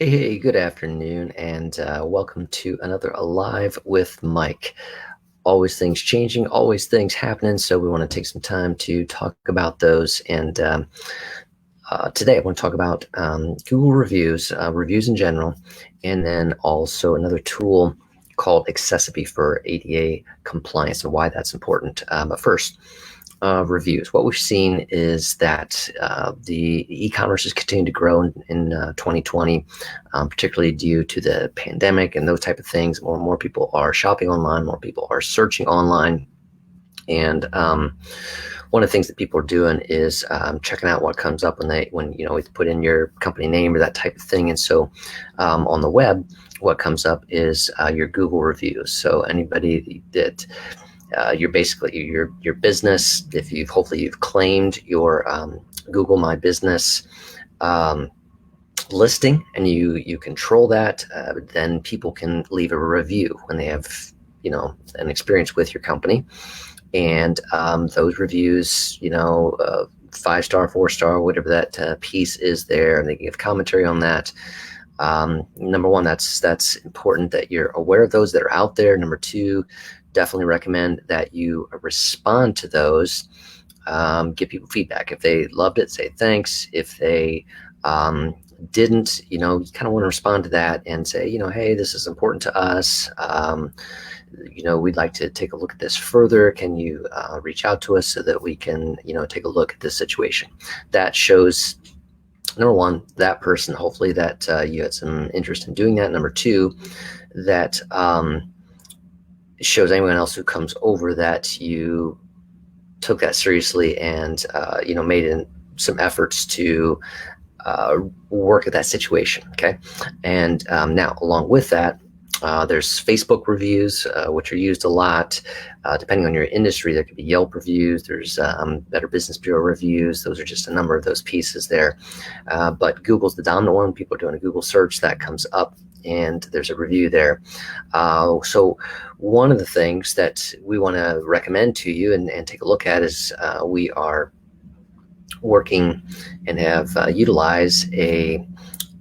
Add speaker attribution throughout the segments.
Speaker 1: Hey, good afternoon, and welcome to another Alive with Mike. Always things changing, always things happening, so we want to take some time to talk about those. And today I want to talk about Google reviews, reviews in general, and then also another tool called Accessibility for ADA compliance and why that's important. But first, reviews. What we've seen is that the e-commerce has continued to grow in 2020, particularly due to the pandemic and those type of things. More and more people are shopping online, more people are searching online, and one of the things that people are doing is checking out what comes up when you put in your company name or that type of thing. And so on the web, what comes up is your Google reviews. So anybody that you're basically your business. If hopefully you've claimed your Google My Business listing and you control that, then people can leave a review when they have an experience with your company, and those reviews, 5-star, 4-star, whatever that piece is there, and they can give commentary on that. Number one, that's important that you're aware of those that are out there. Number two, definitely recommend that you respond to those. Give people feedback. If they loved it, say thanks. If they didn't, you kind of want to respond to that and say, hey, this is important to us. We'd like to take a look at this further. Can you reach out to us so that we can, take a look at this situation? That shows, number one, that person, hopefully that you had some interest in doing that. Number two, that shows anyone else who comes over that you took that seriously and made some efforts to work at that situation. Okay, and now along with that, there's Facebook reviews, which are used a lot. Depending on your industry, there could be Yelp reviews. There's Better Business Bureau reviews. Those are just a number of those pieces there. But Google's the dominant one. People are doing a Google search, that comes up, and there's a review there. So one of the things that we want to recommend to you and take a look at is we are working and have utilized a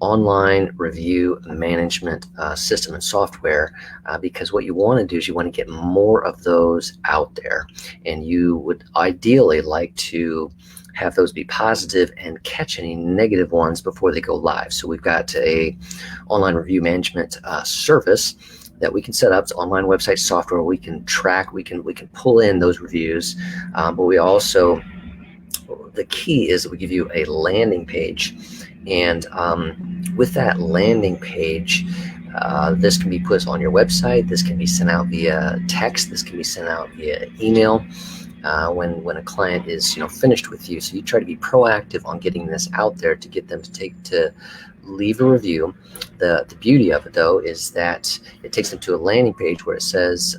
Speaker 1: online review management system and software, because what you want to do is you want to get more of those out there, and you would ideally like to have those be positive and catch any negative ones before they go live. So we've got a online review management service that we can set up. It's online website software. We can track, we can pull in those reviews, but we also, the key is that we give you a landing page, and with that landing page, this can be put on your website. This can be sent out via text. This can be sent out via email when a client is finished with you. So you try to be proactive on getting this out there to get them to leave a review. The beauty of it, though, is that it takes them to a landing page where it says,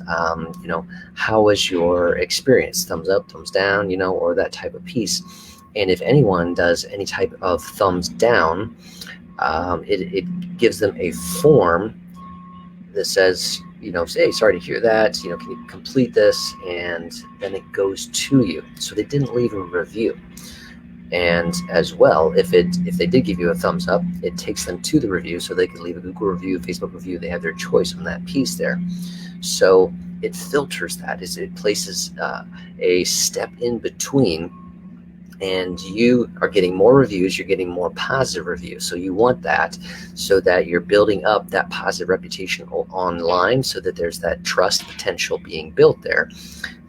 Speaker 1: how was your experience? Thumbs up, thumbs down, or that type of piece. And if anyone does any type of thumbs down, it gives them a form that says, hey, sorry to hear that, can you complete this? And then it goes to you. So they didn't leave a review. And as well, if they did give you a thumbs up, it takes them to the review, so they can leave a Google review, Facebook review. They have their choice on that piece there. So it filters that, it places a step in between, and you are getting more reviews, you're getting more positive reviews. So you want that so that you're building up that positive reputation online, so that there's that trust potential being built there.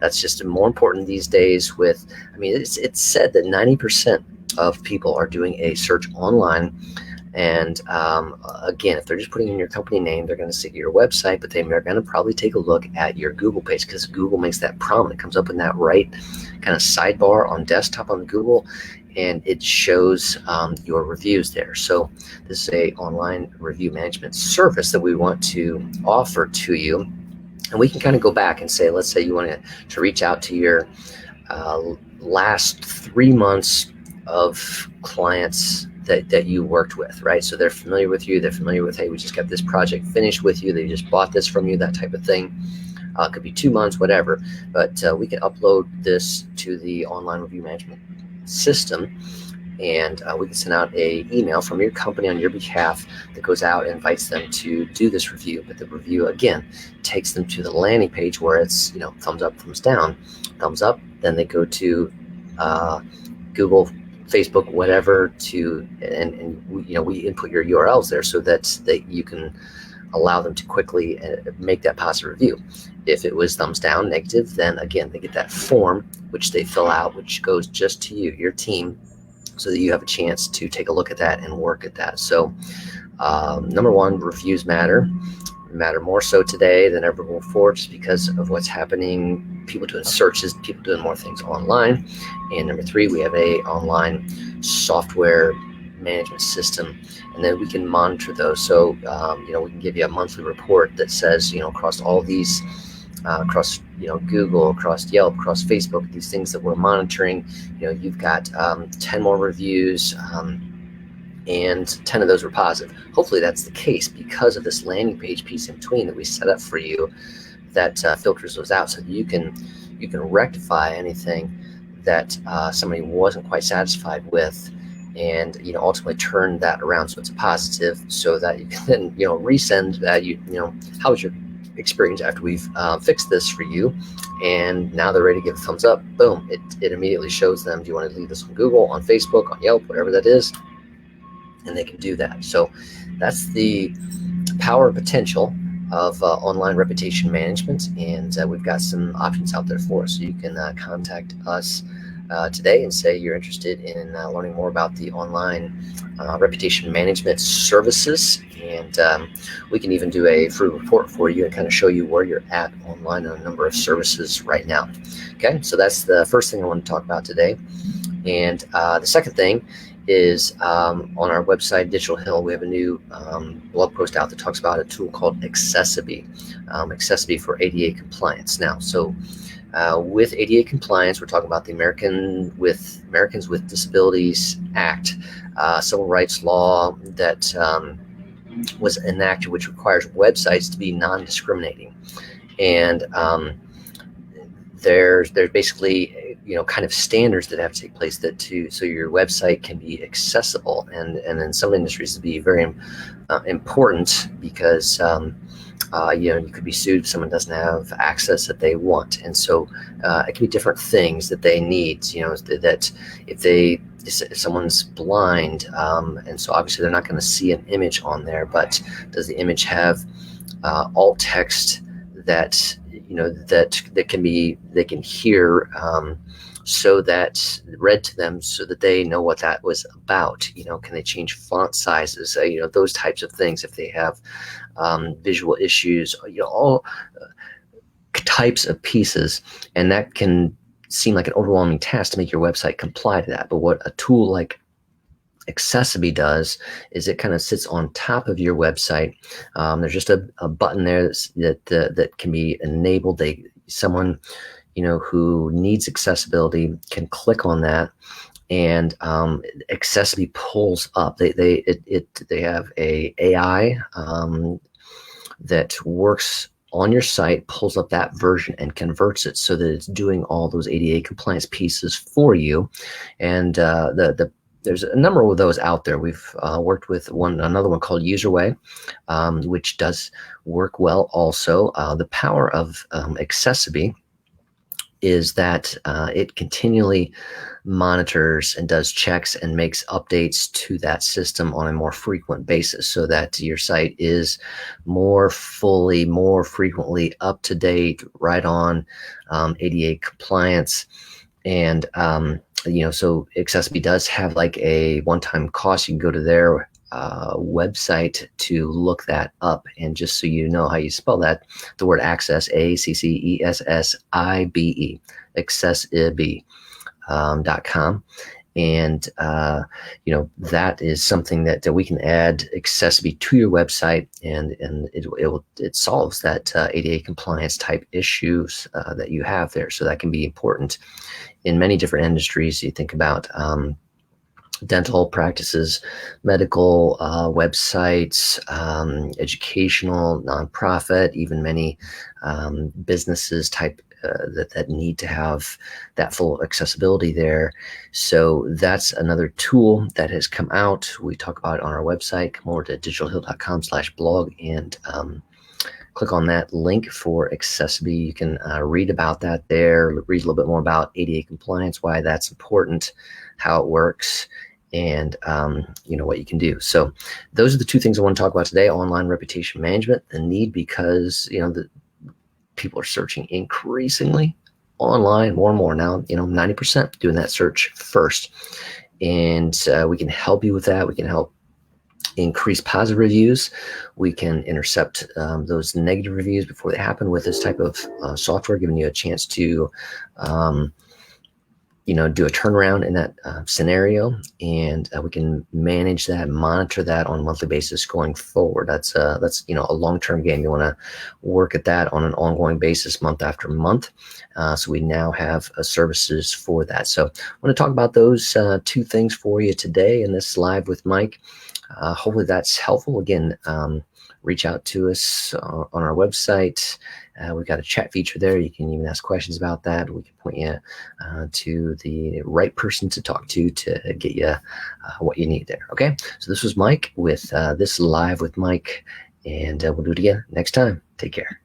Speaker 1: That's just more important these days it's said that 90% of people are doing a search online. And again, if they're just putting in your company name, they're going to see your website, but they're going to probably take a look at your Google page, because Google makes that prominent. It comes up in that right kind of sidebar on desktop on Google, and it shows your reviews there. So this is a online review management service that we want to offer to you. And we can kind of go back and say, let's say you want to reach out to your last 3 months of clients that you worked with, right? So they're familiar with you. They're familiar with, hey, we just got this project finished with you. They just bought this from you, that type of thing. It could be 2 months, whatever. But we can upload this to the online review management system, and we can send out a email from your company on your behalf that goes out and invites them to do this review. But the review, again, takes them to the landing page where it's, thumbs up, thumbs down. Thumbs up, then they go to Google, Facebook, whatever, and we input your URLs there so that you can allow them to quickly make that positive review. If it was thumbs down, negative, then again, they get that form, which they fill out, which goes just to you, your team, so that you have a chance to take a look at that and work at that. So number one, reviews matter more so today than ever before, just because of what's happening, people doing searches, people doing more things online. And number three, we have a online software management system, and then we can monitor those. So we can give you a monthly report that says, across all these across Google, across Yelp, across Facebook, these things that we're monitoring, you've got 10 more reviews, and 10 of those were positive. Hopefully that's the case because of this landing page piece in between that we set up for you that filters those out, so that you can rectify anything that somebody wasn't quite satisfied with, and ultimately turn that around so it's a positive, so that you can then resend that. How was your experience after we've fixed this for you? And now they're ready to give a thumbs up. Boom, it immediately shows them, do you want to leave this on Google, on Facebook, on Yelp, whatever that is, and they can do that. So that's the power and potential of online reputation management, and we've got some options out there for us. So you can contact us today and say you're interested in learning more about the online reputation management services, and we can even do a free report for you and kind of show you where you're at online on a number of services right now. Okay, so that's the first thing I want to talk about today. And the second thing is on our website, Digital Hill, we have a new blog post out that talks about a tool called Accessiby, Accessiby for ADA compliance. Now, so with ADA compliance, we're talking about the Americans with Disabilities Act, civil rights law that was enacted, which requires websites to be non-discriminating. And there's basically kind of standards that have to take place so your website can be accessible, and in some industries it'd be very important, because you could be sued if someone doesn't have access that they want. And so it can be different things that they need, that if someone's blind, and so obviously they're not going to see an image on there, but does the image have alt text that that they can hear, so that read to them, so that they know what that was about? Can they change font sizes? Those types of things. If they have visual issues, all types of pieces, and that can seem like an overwhelming task to make your website comply to that. But what a tool like Accessiby does is it kind of sits on top of your website. There's just a button there that can be enabled. Someone who needs accessibility can click on that, and Accessiby pulls up. They have a AI that works on your site, pulls up that version and converts it so that it's doing all those ADA compliance pieces for you. And there's a number of those out there. We've worked with another one called Userway, which does work well also. The power of Accessiby is that it continually monitors and does checks and makes updates to that system on a more frequent basis, so that your site is more frequently up to date, right on ADA compliance. And so Accessiby does have like a one-time cost. You can go to their website to look that up, and just so you know how you spell that, the word access, Accessibe, accessiby.com. And that is something that we can add Accessiby to your website, and it solves that ADA compliance type issues that you have there. So that can be important in many different industries. You think about dental practices, medical websites, educational, nonprofit, even many businesses type that need to have that full accessibility there. So that's another tool that has come out. We talk about it on our website. Come over to digitalheal.com/blog and click on that link for accessibility. You can read about that there, read a little bit more about ADA compliance, why that's important, how it works, and what you can do. So those are the two things I want to talk about today: online reputation management, the need, because the people are searching increasingly online more and more now. 90% doing that search first, and we can help you with that. We can help increase positive reviews. We can intercept those negative reviews before they happen with this type of software, giving you a chance to do a turnaround in that scenario, and we can manage that, monitor that on a monthly basis going forward. That's a long-term game. You want to work at that on an ongoing basis, month after month. So we now have services for that. So I want to talk about those two things for you today in this Live with Mike. Hopefully that's helpful. Again, reach out to us on our website. We've got a chat feature there. You can even ask questions about that. We can point you to the right person to talk to get you what you need there. Okay, so this was Mike with this Live with Mike, and we'll do it again next time. Take care.